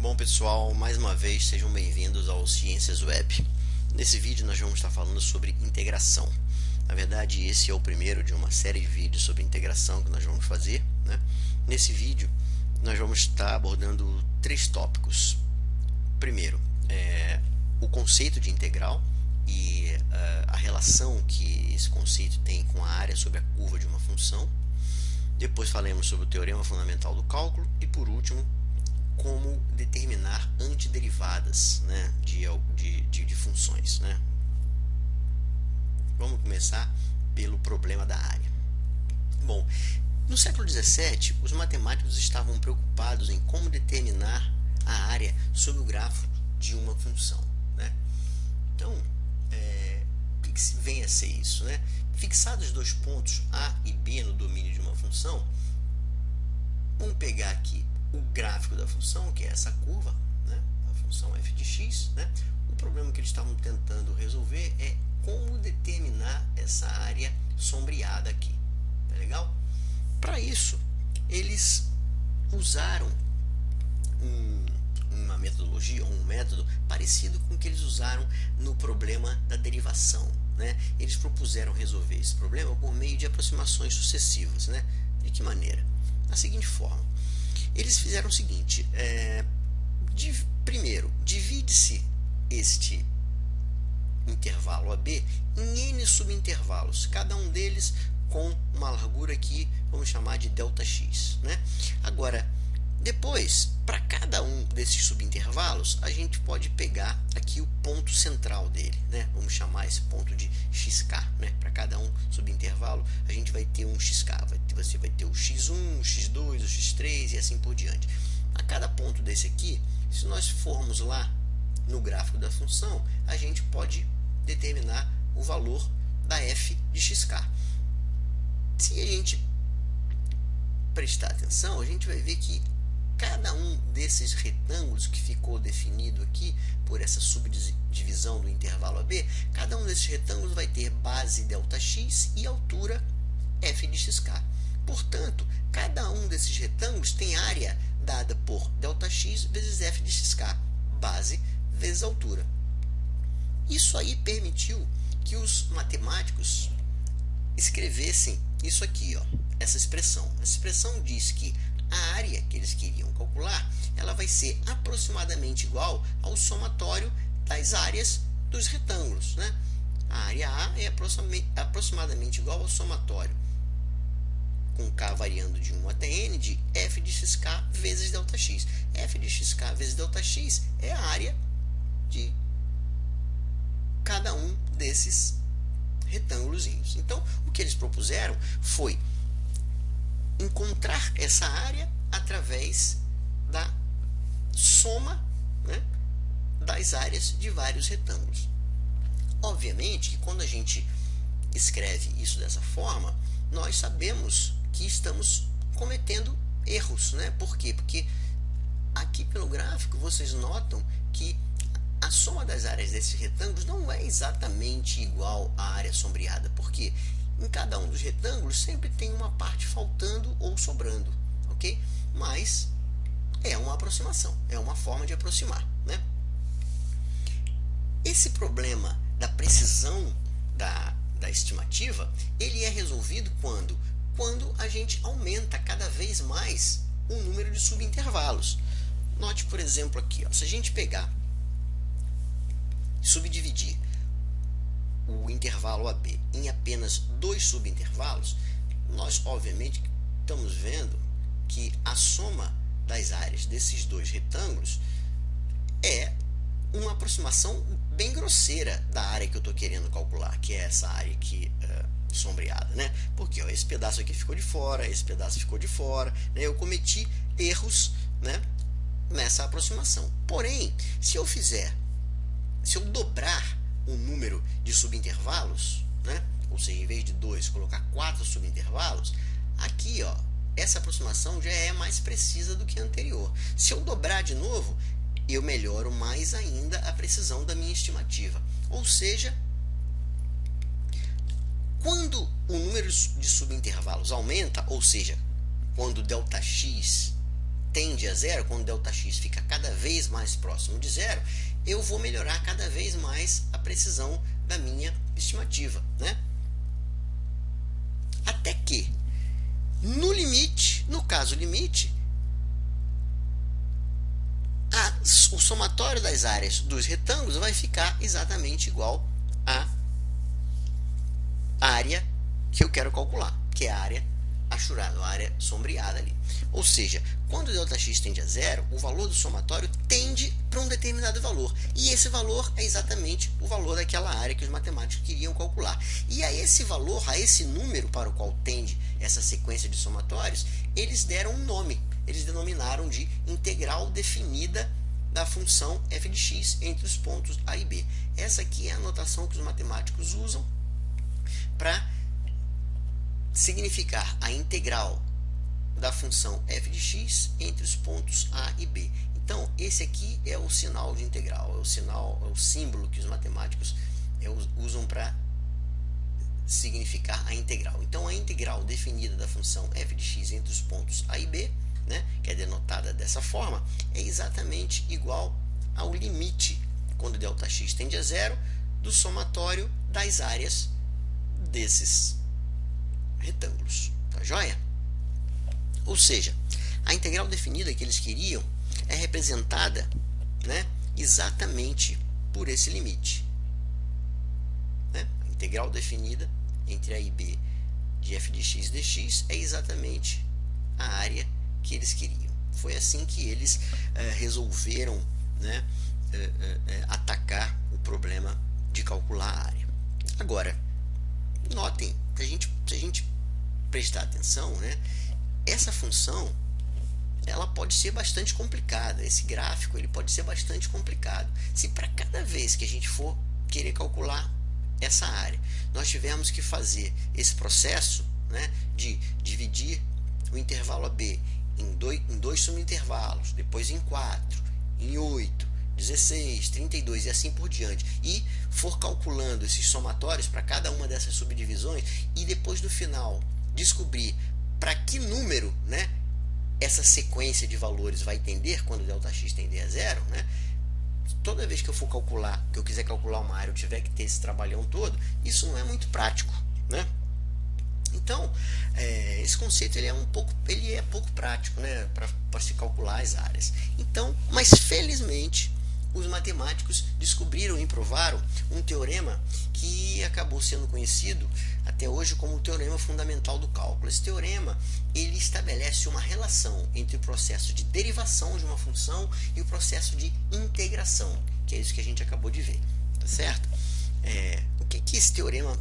Bom pessoal, mais uma vez sejam bem-vindos ao Ciências Web. Nesse vídeo nós vamos estar falando sobre integração. Na verdade, esse é o primeiro de uma série de vídeos sobre integração que nós vamos fazer, né? Nesse vídeo nós vamos estar abordando três tópicos. Primeiro, o conceito de integral e a relação que esse conceito tem com a área sobre a curva de uma função. Depois falaremos sobre o teorema fundamental do cálculo e, por último, como determinar antiderivadas, né, de funções, né? Vamos começar pelo problema da área. Bom, no século XVII, os matemáticos estavam preocupados em como determinar a área sob o grafo de uma função, né? Então, o que vem a ser isso, né? Fixados dois pontos A e B no domínio de uma função, vamos pegar aqui o gráfico da função, que é essa curva, né? A função f de x, né? O problema que eles estavam tentando resolver é como determinar essa área sombreada aqui. Tá legal? Para isso, eles usaram uma metodologia, um método parecido com o que eles usaram no problema da derivação, né? Eles propuseram resolver esse problema por meio de aproximações sucessivas, né? De que maneira? Da seguinte forma: eles fizeram o seguinte: primeiro, divide-se este intervalo AB em n subintervalos, cada um deles com uma largura que vamos chamar de ΔX, né? Agora, depois, para cada um desses subintervalos, a gente pode pegar aqui o ponto central dele, né? Vamos chamar esse ponto de xk, né? Para cada um subintervalo, a gente vai ter um xk. Você vai ter o x1, o x2, o x3 e assim por diante. A cada ponto desse aqui, se nós formos lá no gráfico da função, a gente pode determinar o valor da f de xk. Se a gente prestar atenção, a gente vai ver que cada um desses retângulos que ficou definido aqui por essa subdivisão do intervalo AB, cada um desses retângulos vai ter base ΔX e altura f de xk. Portanto, cada um desses retângulos tem área dada por ΔX vezes f de xk, base vezes altura. Isso aí permitiu que os matemáticos escrevessem isso aqui, ó, essa expressão. Essa expressão diz que a área que eles queriam calcular, ela vai ser aproximadamente igual ao somatório das áreas dos retângulos, né? A área A é aproximadamente igual ao somatório, com k variando de 1 até n, de f de xk vezes ΔX. f de xk vezes ΔX é a área de cada um desses retângulos. Então, o que eles propuseram foi encontrar essa área através da soma, né, das áreas de vários retângulos. Obviamente que quando a gente escreve isso dessa forma, nós sabemos que estamos cometendo erros, né? Por quê? Porque aqui pelo gráfico vocês notam que a soma das áreas desses retângulos não é exatamente igual à área sombreada. Por quê? Em cada um dos retângulos sempre tem uma parte faltando ou sobrando, ok? Mas é uma aproximação, é uma forma de aproximar, né? Esse problema da precisão da estimativa, ele é resolvido quando a gente aumenta cada vez mais o número de subintervalos. Note, por exemplo, aqui, ó, se a gente pegar, subdividir o intervalo AB em apenas dois subintervalos, nós obviamente estamos vendo que a soma das áreas desses dois retângulos é uma aproximação bem grosseira da área que eu estou querendo calcular, que é essa área aqui sombreada, né? Porque ó, esse pedaço aqui ficou de fora, esse pedaço ficou de fora, né? Eu cometi erros, né, nessa aproximação. Porém, se eu dobrar o número de subintervalos, né? Ou seja, em vez de 2, colocar 4 subintervalos, aqui, ó, essa aproximação já é mais precisa do que a anterior. Se eu dobrar de novo, eu melhoro mais ainda a precisão da minha estimativa. Ou seja, quando o número de subintervalos aumenta, ou seja, quando ΔX tende a zero, quando ΔX fica cada vez mais próximo de zero, eu vou melhorar cada vez mais a precisão da minha estimativa, né? Até que, no limite, no caso limite, o somatório das áreas dos retângulos vai ficar exatamente igual à área que eu quero calcular, que é a área achurada, a área sombreada ali. Ou seja, quando ΔX tende a zero, o valor do somatório tende para um determinado valor. E esse valor é exatamente o valor daquela área que os matemáticos queriam calcular. E a esse valor, a esse número para o qual tende essa sequência de somatórios, eles deram um nome. Eles denominaram de integral definida da função f de x entre os pontos A e B. Essa aqui é a notação que os matemáticos usam para significar a integral da função f de x entre os pontos A e B. Então, esse aqui é o sinal de integral, é o símbolo que os matemáticos usam para significar a integral. Então, a integral definida da função f de x entre os pontos A e B, né, que é denotada dessa forma, é exatamente igual ao limite, quando ΔX tende a zero, do somatório das áreas desses retângulos. Tá joia? Ou seja, a integral definida que eles queriam é representada, né, exatamente por esse limite. Né? A integral definida entre A e B de f de x dx é exatamente a área que eles queriam. Foi assim que eles resolveram, né, atacar o problema de calcular a área. Agora, notem, se a gente prestar atenção, né, essa função ela pode ser bastante complicada. Esse gráfico ele pode ser bastante complicado. Se para cada vez que a gente for querer calcular essa área, nós tivermos que fazer esse processo, né, de dividir o intervalo AB em dois subintervalos, depois em 4, em 8, 16, 32 e assim por diante, e for calculando esses somatórios para cada uma dessas subdivisões, e depois no final descobrir para que número, né, essa sequência de valores vai tender quando ΔX tender a zero, né? Toda vez que eu for calcular, que eu quiser calcular uma área, eu tiver que ter esse trabalhão todo, isso não é muito prático, né? Então, esse conceito ele é pouco prático, né, para se calcular as áreas. Então, mas felizmente os matemáticos descobriram e provaram um teorema que acabou sendo conhecido até hoje como o teorema fundamental do cálculo. Esse teorema ele estabelece uma relação entre o processo de derivação de uma função e o processo de integração, que é isso que a gente acabou de ver, tá certo? O que esse teorema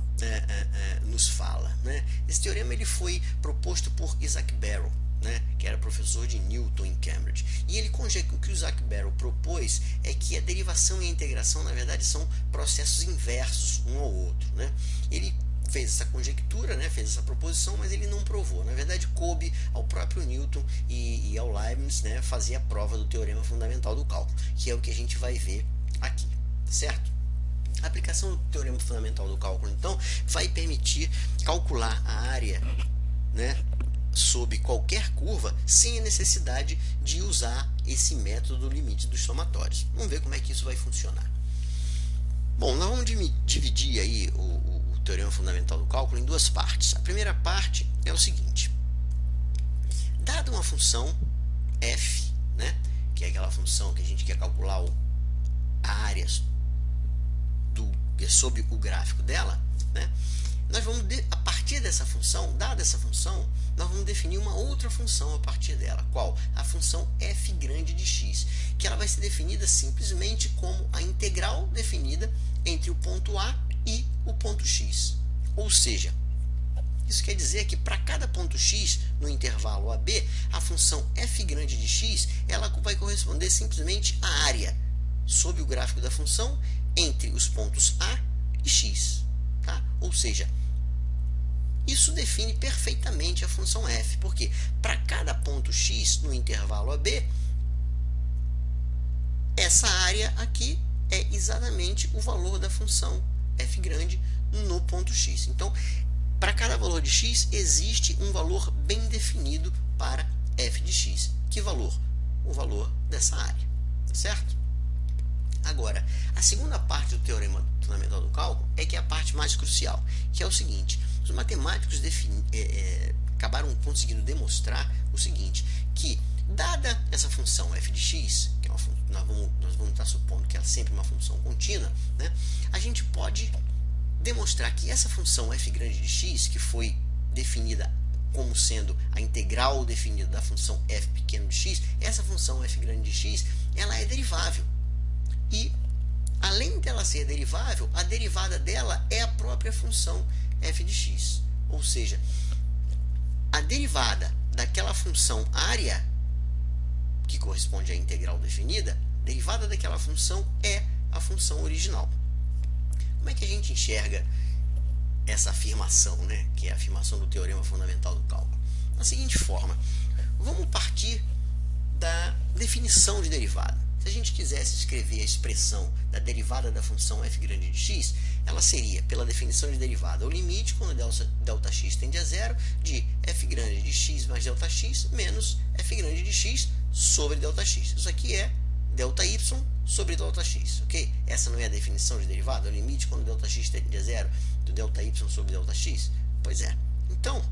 nos fala, né? Esse teorema ele foi proposto por Isaac Barrow, né, que era professor de Newton em Cambridge. E o que o Isaac Barrow propôs é que a derivação e a integração, na verdade, são processos inversos um ao outro, né? Ele fez essa conjectura, né, fez essa proposição, mas ele não provou. Na verdade, coube ao próprio Newton e ao Leibniz, né, fazer a prova do teorema fundamental do cálculo, que é o que a gente vai ver aqui, certo? A aplicação do teorema fundamental do cálculo, então, vai permitir calcular a área, né, sob qualquer curva, sem a necessidade de usar esse método do limite dos somatórios. Vamos ver como é que isso vai funcionar. Bom, nós vamos dividir aí o teorema fundamental do cálculo em duas partes. A primeira parte é o seguinte: dada uma função f, né, que é aquela função que a gente quer calcular a área sob o gráfico dela, né, nós vamos, a partir dessa função, dada essa função, nós vamos definir uma outra função a partir dela. Qual? A função f grande de x, que ela vai ser definida simplesmente como a integral definida entre o ponto A e o ponto x. Ou seja, isso quer dizer que para cada ponto x no intervalo AB, a função f grande de x ela vai corresponder simplesmente à área sob o gráfico da função entre os pontos A e x. Tá? Ou seja, isso define perfeitamente a função f, porque para cada ponto x no intervalo AB, essa área aqui é exatamente o valor da função f grande no ponto x. Então, para cada valor de x, existe um valor bem definido para f de x. Que valor? o valor dessa área, certo? Agora, a segunda parte do teorema fundamental do cálculo é que é a parte mais crucial, que é o seguinte: os matemáticos acabaram conseguindo demonstrar o seguinte, que dada essa função f de x, que é nós vamos estar supondo que ela é sempre uma função contínua, né, a gente pode demonstrar que essa função f grande de x, que foi definida como sendo a integral definida da função f pequeno de x, essa função f grande de x, ela é derivável. E, além dela ser derivável, a derivada dela é a própria função f de x. Ou seja, a derivada daquela função área, que corresponde à integral definida, derivada daquela função é a função original. Como é que a gente enxerga essa afirmação, né? Que é a afirmação do teorema fundamental do cálculo? Da seguinte forma: vamos partir da definição de derivada. Se a gente quisesse escrever a expressão da derivada da função f grande de x, ela seria, pela definição de derivada, o limite quando Δx tende a zero de f grande de x mais Δx menos f grande de x sobre Δx. Isso aqui é ΔY sobre Δx, ok? Essa não é a definição de derivada, é o limite quando Δx tende a zero do ΔY sobre Δx? Pois é. Então,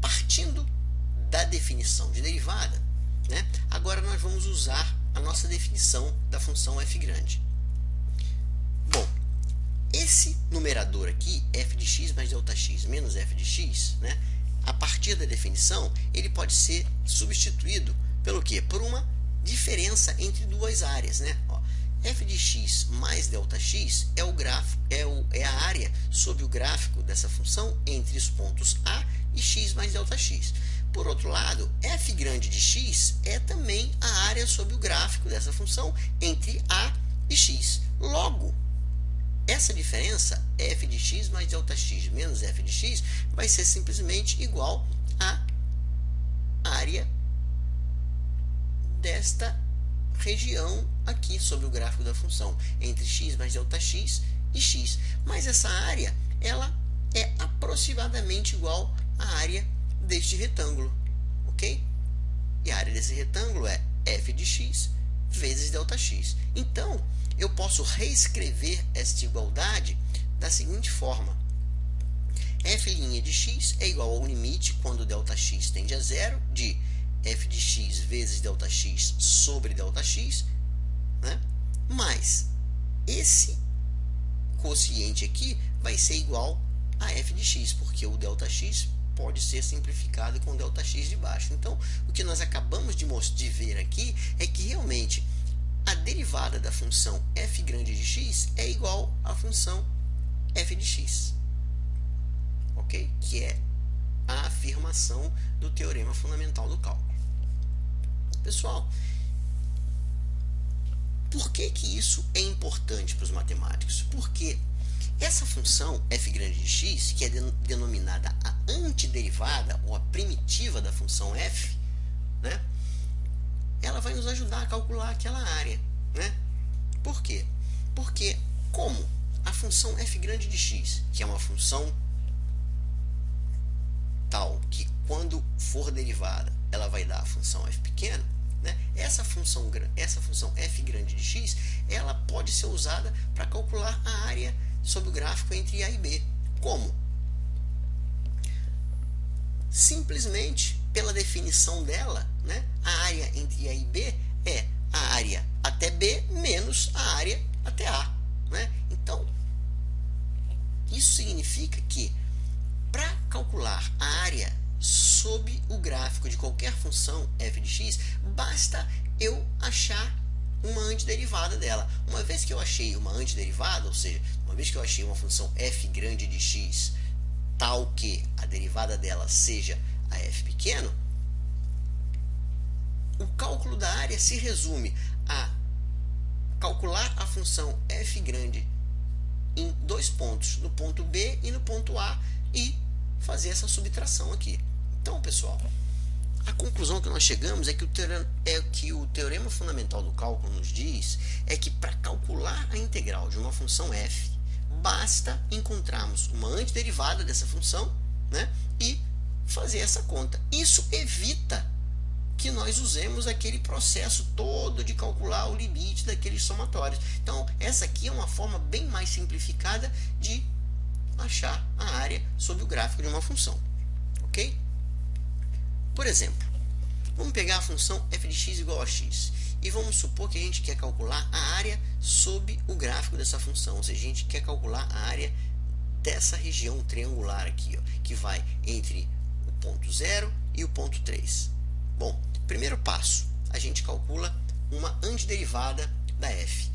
partindo da definição de derivada, né, agora nós vamos usar a nossa definição da função f grande. Bom, esse numerador aqui, f de x mais Δx menos f de x, né, a partir da definição, ele pode ser substituído pelo quê? Por uma diferença entre duas áreas, né? Ó, f de x mais Δx é o gráfico, é a área sobre o gráfico dessa função entre os pontos a e x mais Δx. Por outro lado, f grande de x é também a área sobre o gráfico dessa função entre a e x. Logo, essa diferença, f de x mais Δx menos f de x, vai ser simplesmente igual à área desta região aqui sobre o gráfico da função, entre x mais Δx e x. Mas essa área, ela é aproximadamente igual à área deste retângulo, ok? E a área desse retângulo é f de x vezes Δx. Então, eu posso reescrever esta igualdade da seguinte forma: f' de x é igual ao limite quando Δx tende a zero de f de x vezes Δx sobre Δx, né? Mas esse quociente aqui vai ser igual a f de x, porque o Δx pode ser simplificado com Δx de baixo. Então, o que nós acabamos de ver aqui é que realmente a derivada da função f grande de x é igual à função f de x, ok? Que é a afirmação do teorema fundamental do cálculo. Pessoal, por que isso é importante para os matemáticos? Porque essa função f grande de x, que é denominada a antiderivada ou a primitiva da função f, né, ela vai nos ajudar a calcular aquela área, né? Por quê? Porque como a função f grande de x, que é uma função tal que quando for derivada ela vai dar a função f pequeno, né? Essa função f grande de x, ela pode ser usada para calcular a área sobre o gráfico entre a e b. Como? Simplesmente pela definição dela, né, a área entre a e b é a área até b menos a área até a, né? Então, isso significa que para calcular a área sob o gráfico de qualquer função f de x, basta eu achar uma antiderivada dela. Uma vez que eu achei uma antiderivada, ou seja, uma vez que eu achei uma função f grande de x tal que a derivada dela seja a f pequeno, o cálculo da área se resume a calcular a função f grande em dois pontos, no ponto B e no ponto A, e fazer essa subtração aqui. Então, pessoal, a conclusão que nós chegamos é que o teorema fundamental do cálculo nos diz é que para calcular a integral de uma função f, basta encontrarmos uma antiderivada dessa função, né, e fazer essa conta. Isso evita que nós usemos aquele processo todo de calcular o limite daqueles somatórios. Então, essa aqui é uma forma bem mais simplificada de achar a área sobre o gráfico de uma função, ok? Por exemplo, vamos pegar a função f de x igual a x e vamos supor que a gente quer calcular a área sobre o gráfico dessa função, ou seja, a gente quer calcular a área dessa região triangular aqui, ó, que vai entre o ponto 0 e o ponto 3. Bom, primeiro passo, a gente calcula uma antiderivada da f.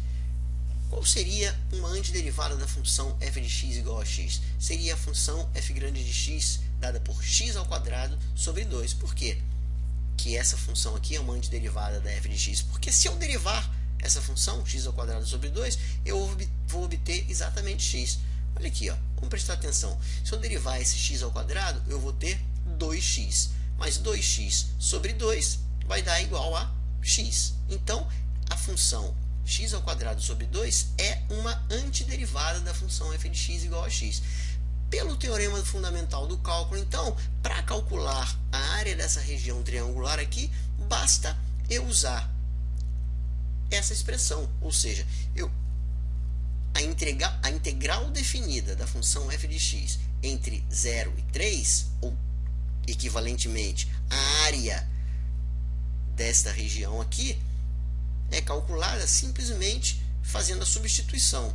Qual seria uma antiderivada da função f de x igual a x? Seria a função f grande de x dada por x ao quadrado sobre 2. Por quê que essa função aqui é uma antiderivada da f de x? Porque se eu derivar essa função, x ao quadrado sobre 2, eu vou obter exatamente x. Olha aqui, ó, vamos prestar atenção. Se eu derivar esse x ao quadrado, eu vou ter 2x. Mas 2x sobre 2 vai dar igual a x. Então, a função x ao quadrado sobre 2 é uma antiderivada da função f de x igual a x. Pelo teorema fundamental do cálculo, então, para calcular a área dessa região triangular aqui, basta eu usar essa expressão, ou seja, a integral definida da função f de x entre 0 e 3, ou equivalentemente a área desta região aqui, é calculada simplesmente fazendo a substituição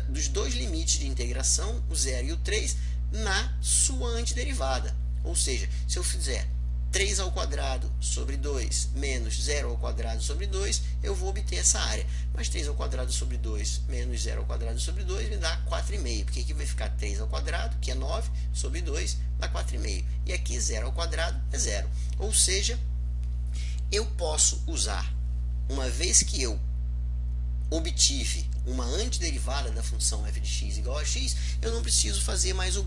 dos dois limites de integração, o 0 e o 3, na sua antiderivada. Ou seja, se eu fizer 3 ao quadrado sobre 2 menos 0 ao quadrado sobre 2, eu vou obter essa área. Mas 3 ao quadrado sobre 2 menos 0 ao quadrado sobre 2 me dá 4,5. Porque aqui vai ficar 3 ao quadrado, que é 9, sobre 2 dá 4,5. E aqui 0 ao quadrado é 0. Ou seja, eu posso usar, uma vez que eu obtive uma antiderivada da função f de x igual a x, eu não preciso fazer mais o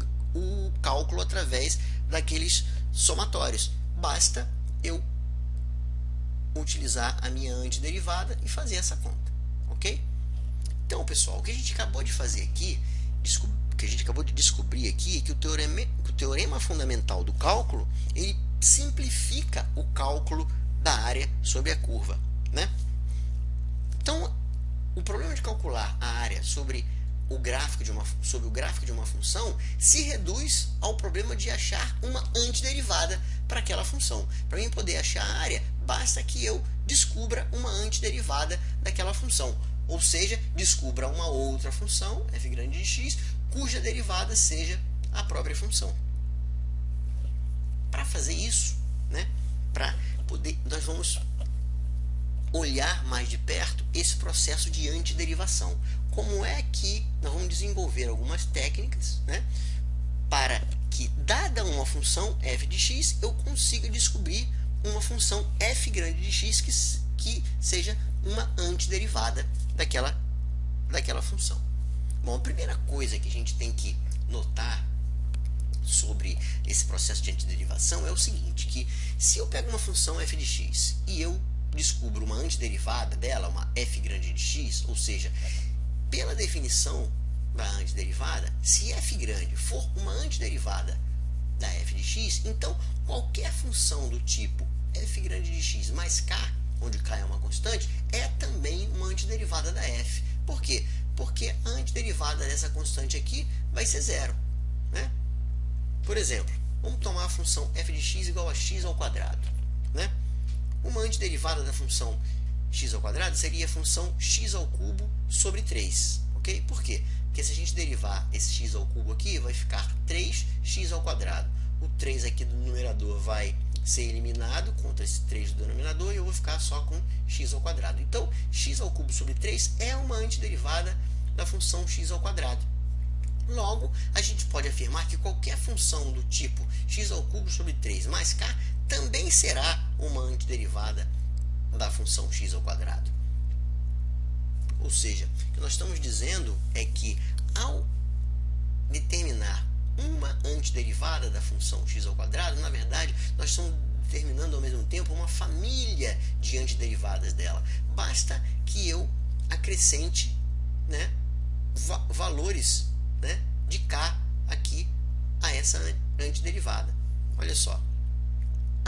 cálculo através daqueles somatórios. Basta eu utilizar a minha antiderivada e fazer essa conta, ok? Então, pessoal, o que a gente acabou de fazer aqui, o que a gente acabou de descobrir aqui, é que o teorema fundamental do cálculo, ele simplifica o cálculo da área sobre a curva, né? Então, o problema de calcular a área sobre o gráfico de uma função se reduz ao problema de achar uma antiderivada para aquela função. Para mim poder achar a área, basta que eu descubra uma antiderivada daquela função. Ou seja, descubra uma outra função, f grande de x, cuja derivada seja a própria função. Para fazer isso, né, nós vamos olhar mais de perto esse processo de antiderivação. Como é que nós vamos desenvolver algumas técnicas, né, para que, dada uma função f de x, eu consiga descobrir uma função f grande de x que seja uma antiderivada daquela função. Bom, a primeira coisa que a gente tem que notar sobre esse processo de antiderivação é o seguinte, que se eu pego uma função f de x e eu descubro uma antiderivada dela, uma f grande de x, ou seja, pela definição da antiderivada, se f grande for uma antiderivada da f de x, então qualquer função do tipo f grande de x mais k, onde k é uma constante, é também uma antiderivada da f. Por quê? Porque a antiderivada dessa constante aqui vai ser zero, né? Por exemplo, vamos tomar a função f de x igual a x ao quadrado, né? Uma antiderivada da função x ao quadrado seria a função x ao cubo sobre 3, ok? Por quê? Porque se a gente derivar esse x ao cubo aqui, vai ficar 3x ao quadrado. O 3 aqui do numerador vai ser eliminado contra esse 3 do denominador e eu vou ficar só com x ao quadrado. Então, x ao cubo sobre 3 é uma antiderivada da função x ao quadrado. Logo, a gente pode afirmar que qualquer função do tipo x ao cubo sobre 3 mais k também será uma antiderivada da função x ao quadrado. Ou seja, o que nós estamos dizendo é que, ao determinar uma antiderivada da função x ao quadrado, na verdade, nós estamos determinando ao mesmo tempo uma família de antiderivadas dela. Basta que eu acrescente, né, valores, né, de k aqui a essa antiderivada. Olha só,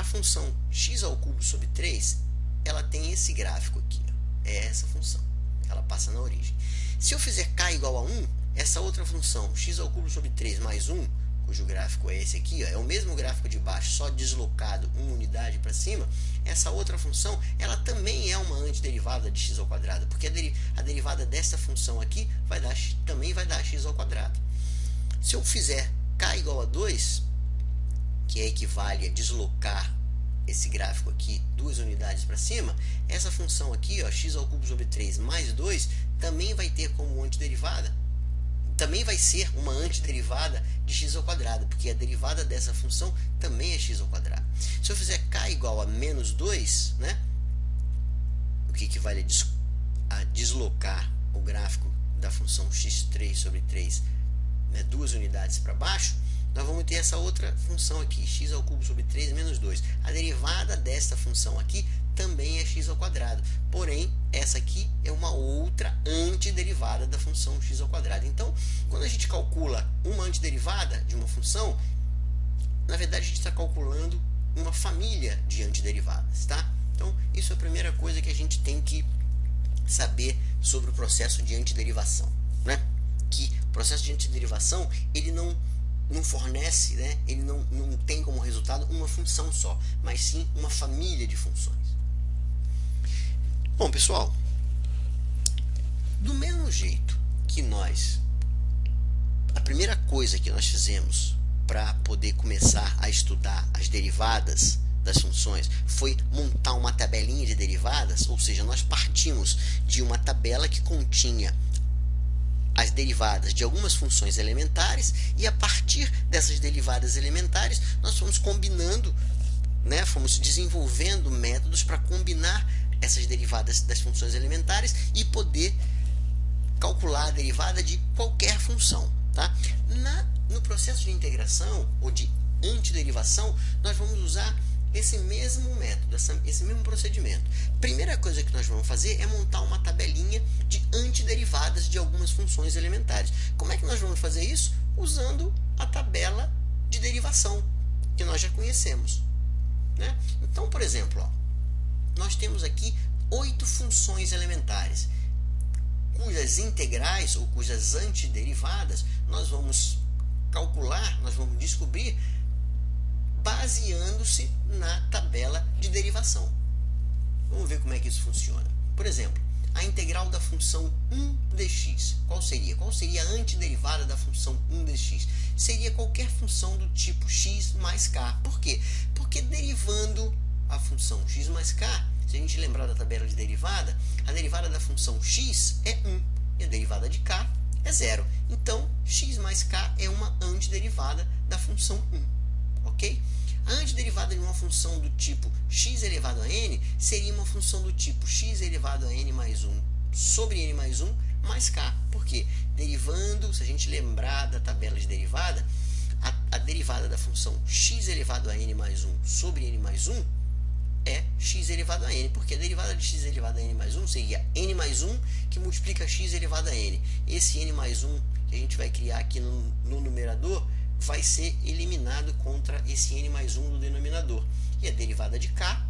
a função x ao cubo sobre 3, ela tem esse gráfico aqui, ó. É essa função, ela passa na origem. Se eu fizer k igual a 1, essa outra função, x ao cubo sobre 3 mais 1, cujo gráfico é esse aqui, ó, é o mesmo gráfico de baixo, só deslocado uma unidade para cima, essa outra função, ela também é uma antiderivada de x ao quadrado, porque a derivada dessa função aqui também vai dar x ao quadrado. Se eu fizer k igual a 2, que equivale a deslocar esse gráfico aqui 2 unidades para cima, essa função aqui, ó, x ao cubo sobre 3 mais 2, também vai ter como antiderivada, também vai ser uma antiderivada de x ao quadrado, porque a derivada dessa função também é x ao quadrado. Se eu fizer k igual a menos 2, né, o que equivale a deslocar o gráfico da função x3 sobre 3, né, 2 unidades para baixo, nós vamos ter essa outra função aqui, x ao cubo sobre 3 menos 2. A derivada desta função aqui também é x ao quadrado, porém, essa aqui é uma outra antiderivada da função x ao quadrado. Então, quando a gente calcula uma antiderivada de uma função, na verdade, a gente está calculando uma família de antiderivadas, tá? Então, isso é a primeira coisa que a gente tem que saber sobre o processo de antiderivação, né? Que o processo de antiderivação, ele não fornece, né? Ele não tem como resultado uma função só, mas sim uma família de funções. Bom, pessoal, do mesmo jeito que a primeira coisa que nós fizemos para poder começar a estudar as derivadas das funções foi montar uma tabelinha de derivadas, ou seja, nós partimos de uma tabela que continha as derivadas de algumas funções elementares, e a partir dessas derivadas elementares nós fomos combinando, né, fomos desenvolvendo métodos para combinar essas derivadas das funções elementares e poder calcular a derivada de qualquer função, tá? No processo de integração ou de antiderivação, nós vamos usar esse mesmo método, esse mesmo procedimento. Primeira coisa que nós vamos fazer é montar uma tabelinha de antiderivadas de algumas funções elementares. Como é que nós vamos fazer isso? Usando a tabela de derivação, que nós já conhecemos, né? Então, por exemplo, ó, nós temos aqui 8 funções elementares, cujas integrais ou cujas antiderivadas nós vamos calcular, nós vamos descobrir baseando-se na tabela de derivação. Vamos ver como é que isso funciona. Por exemplo, a integral da função 1 dx. Qual seria? Qual seria a antiderivada da função 1 dx? Seria qualquer função do tipo x mais k. Por quê? Porque derivando a função x mais k, se a gente lembrar da tabela de derivada, a derivada da função x é 1 e a derivada de k é 0. Então, x mais k é uma antiderivada da função 1. Ok? A antiderivada de uma função do tipo x elevado a n seria uma função do tipo x elevado a n mais 1 sobre n mais 1 mais k. Por quê? Derivando, se a gente lembrar da tabela de derivada, a derivada da função x elevado a n mais 1 sobre n mais 1 é x elevado a n, porque a derivada de x elevado a n mais 1 seria n mais 1 que multiplica x elevado a n. Esse n mais 1 que a gente vai criar aqui no numerador vai ser eliminado contra esse n mais 1 do denominador. E a derivada de k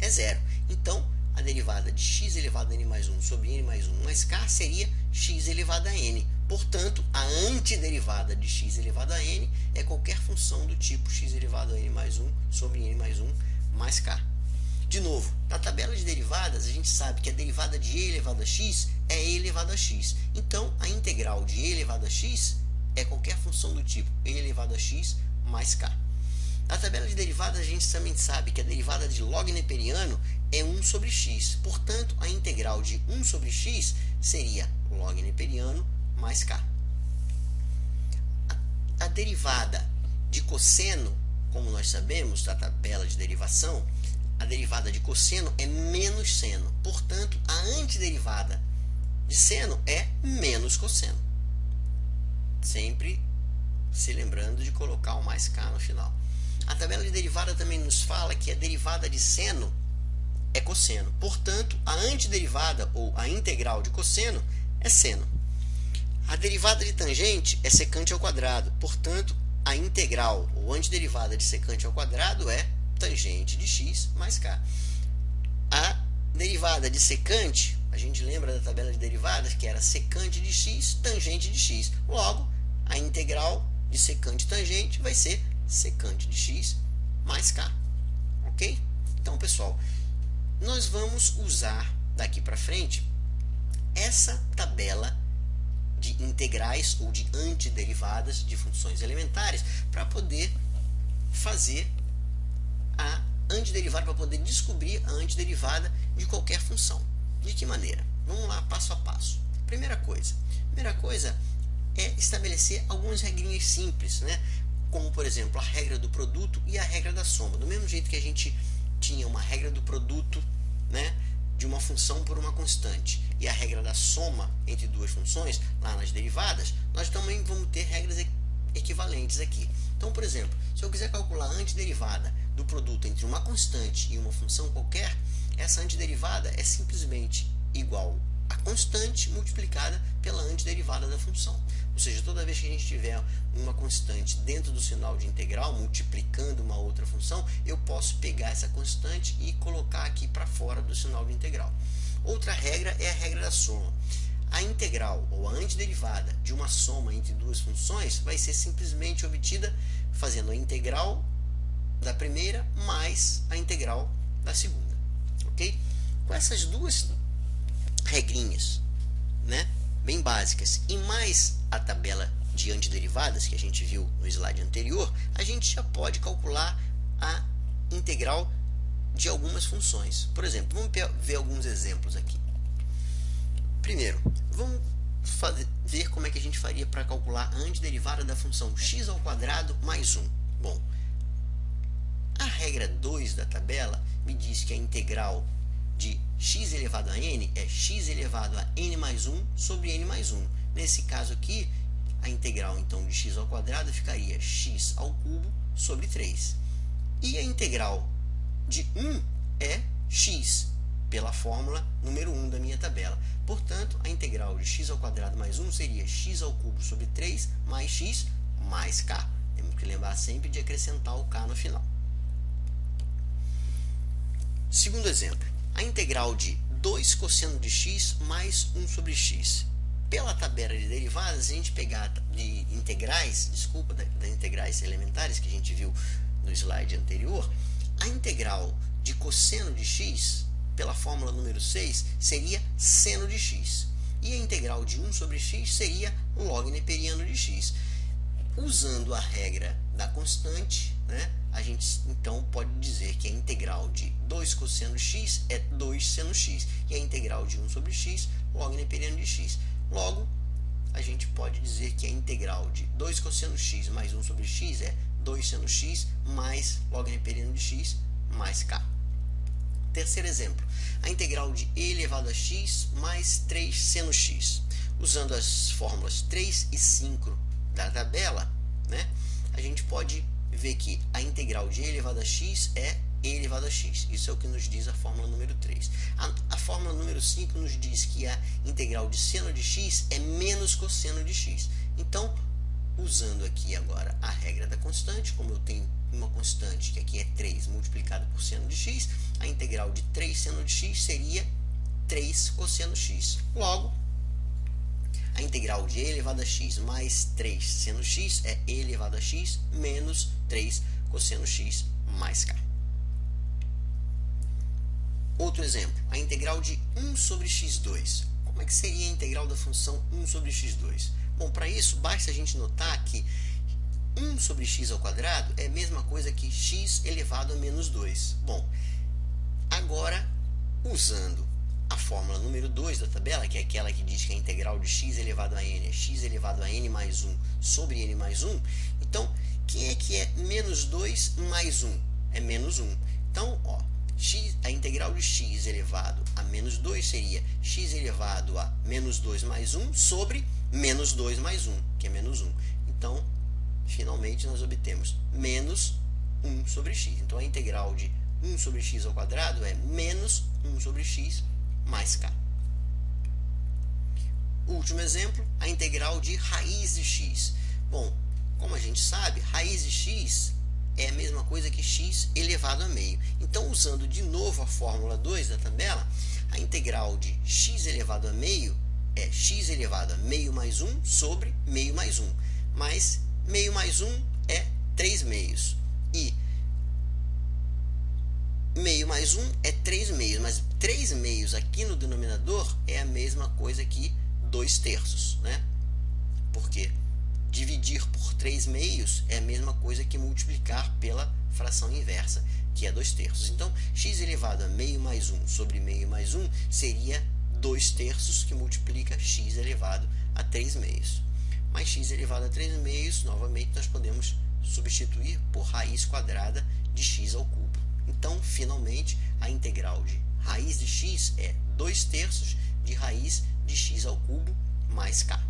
é 0. Então, a derivada de x elevado a n mais 1 sobre n mais 1 mais k seria x elevado a n. Portanto, a antiderivada de x elevado a n é qualquer função do tipo x elevado a n mais 1 sobre n mais 1 mais k. De novo, na tabela de derivadas, a gente sabe que a derivada de e elevado a x é e elevado a x. Então, a integral de e elevado a x é qualquer função do tipo e elevado a x mais k. Na tabela de derivadas, a gente também sabe que a derivada de log neperiano é 1 sobre x. Portanto, a integral de 1 sobre x seria log neperiano mais k. A derivada de cosseno, como nós sabemos da tabela de derivação, a derivada de cosseno é menos seno. Portanto, a antiderivada de seno é menos cosseno. Sempre se lembrando de colocar o mais k no final. A tabela de derivada também nos fala que a derivada de seno é cosseno. Portanto, a antiderivada ou a integral de cosseno é seno. A derivada de tangente é secante ao quadrado. Portanto, a integral ou antiderivada de secante ao quadrado é tangente de x mais k. A derivada de secante, a gente lembra da tabela de derivadas, que era secante de x, tangente de x. Logo, a integral de secante tangente vai ser secante de x mais k. Ok? Então, pessoal, nós vamos usar daqui para frente essa tabela de integrais ou de antiderivadas de funções elementares para poder fazer a antiderivada, para poder descobrir a antiderivada de qualquer função. De que maneira? Vamos lá, passo a passo. Primeira coisa é estabelecer algumas regrinhas simples, né? Como, por exemplo, a regra do produto e a regra da soma. Do mesmo jeito que a gente tinha uma regra do produto, né, de uma função por uma constante, e a regra da soma entre duas funções, lá nas derivadas, nós também vamos ter regras equivalentes aqui. Então, por exemplo, se eu quiser calcular a antiderivada do produto entre uma constante e uma função qualquer, essa antiderivada é simplesmente igual a constante multiplicada pela antiderivada da função. Ou seja, toda vez que a gente tiver uma constante dentro do sinal de integral, multiplicando uma outra função, eu posso pegar essa constante e colocar aqui para fora do sinal de integral. Outra regra é a regra da soma. A integral ou a antiderivada de uma soma entre duas funções vai ser simplesmente obtida fazendo a integral da primeira mais a integral da segunda. Ok? Com essas duas regrinhas, né, bem básicas, e mais a tabela de antiderivadas que a gente viu no slide anterior, a gente já pode calcular a integral de algumas funções. Por exemplo, vamos ver alguns exemplos aqui. Primeiro, vamos ver como é que a gente faria para calcular a antiderivada da função x ao quadrado mais 1. Bom, a regra 2 da tabela me diz que a integral de x elevado a n é x elevado a n mais 1 sobre n mais 1. Nesse caso aqui, a integral então de x ao quadrado ficaria x ao cubo sobre 3. E a integral de 1 é x, pela fórmula número 1 da minha tabela. Portanto, a integral de x ao quadrado mais 1 seria x ao cubo sobre 3 mais x mais k. Temos que lembrar sempre de acrescentar o k no final. Segundo exemplo, a integral de 2 cosseno de x mais 1 sobre x. Pela tabela de derivadas, a gente pegar de integrais, das integrais elementares que a gente viu no slide anterior, a integral de cosseno de x, pela fórmula número 6, seria seno de x. E a integral de 1 sobre x seria log neperiano de x. Usando a regra da constante, né, a gente então pode dizer que a integral de 2 cosseno x é 2 seno x. E a integral de 1 sobre x, log neperiano de x. Logo, a gente pode dizer que a integral de 2 cosseno x mais 1 sobre x é 2 seno x mais log neperiano de x mais k. Terceiro exemplo, a integral de e elevado a x mais 3 seno x. Usando as fórmulas 3 e 5 da tabela, né, a gente pode ver que a integral de e elevado a x é e elevado a x. Isso é o que nos diz a fórmula número 3. A fórmula número 5 nos diz que a integral de seno de x é menos cosseno de x. Então, usando aqui agora a regra da constante, como eu tenho uma constante que aqui é 3 multiplicado por seno de x, a integral de 3 seno de x seria 3 cosseno x. Logo, a integral de e elevado a x mais 3 seno x é e elevado a x menos 3 cosseno x mais k. Outro exemplo, a integral de 1 sobre x2. Como é que seria a integral da função 1 sobre x2? Bom, para isso, basta a gente notar que 1 sobre x ao quadrado é a mesma coisa que x elevado a menos 2. Bom, agora, usando a fórmula número 2 da tabela, que é aquela que diz que a integral de x elevado a n é x elevado a n mais 1 sobre n mais 1, então, quem é que é menos 2 mais 1? É menos 1. Então, ó, a integral de x elevado a menos 2 seria x elevado a menos 2 mais 1 sobre menos 2 mais 1, que é menos 1. Então, finalmente, nós obtemos menos 1 sobre x. Então, a integral de 1 sobre x ao quadrado é menos 1 sobre x mais k. Último exemplo, a integral de raiz de x. Bom, como a gente sabe, raiz de x é a mesma coisa que x elevado a meio. Então, usando de novo a fórmula 2 da tabela, a integral de x elevado a meio é x elevado a meio mais 1 sobre meio mais 1. Mas meio mais 1 é 3 meios. E meio mais 1 é 3 meios. Mas 3 meios aqui no denominador é a mesma coisa que 2 terços, né? Porque dividir por 3 meios é a mesma coisa que multiplicar pela fração inversa, que é 2 terços. Então, x elevado a meio mais 1 sobre meio mais 1 seria 2 terços, que multiplica x elevado a 3 meios. Mas x elevado a 3 meios, novamente, nós podemos substituir por raiz quadrada de x ao cubo. Então, finalmente, a integral de raiz de x é 2 terços de raiz de x ao cubo mais k.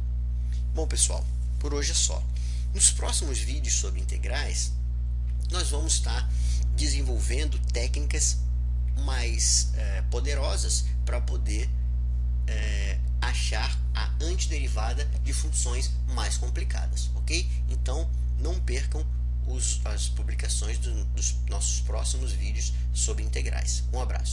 Bom, pessoal, por hoje é só. Nos próximos vídeos sobre integrais, nós vamos estar desenvolvendo técnicas mais poderosas para poder achar a antiderivada de funções mais complicadas, ok? Então, não percam as publicações dos nossos próximos vídeos sobre integrais. Um abraço.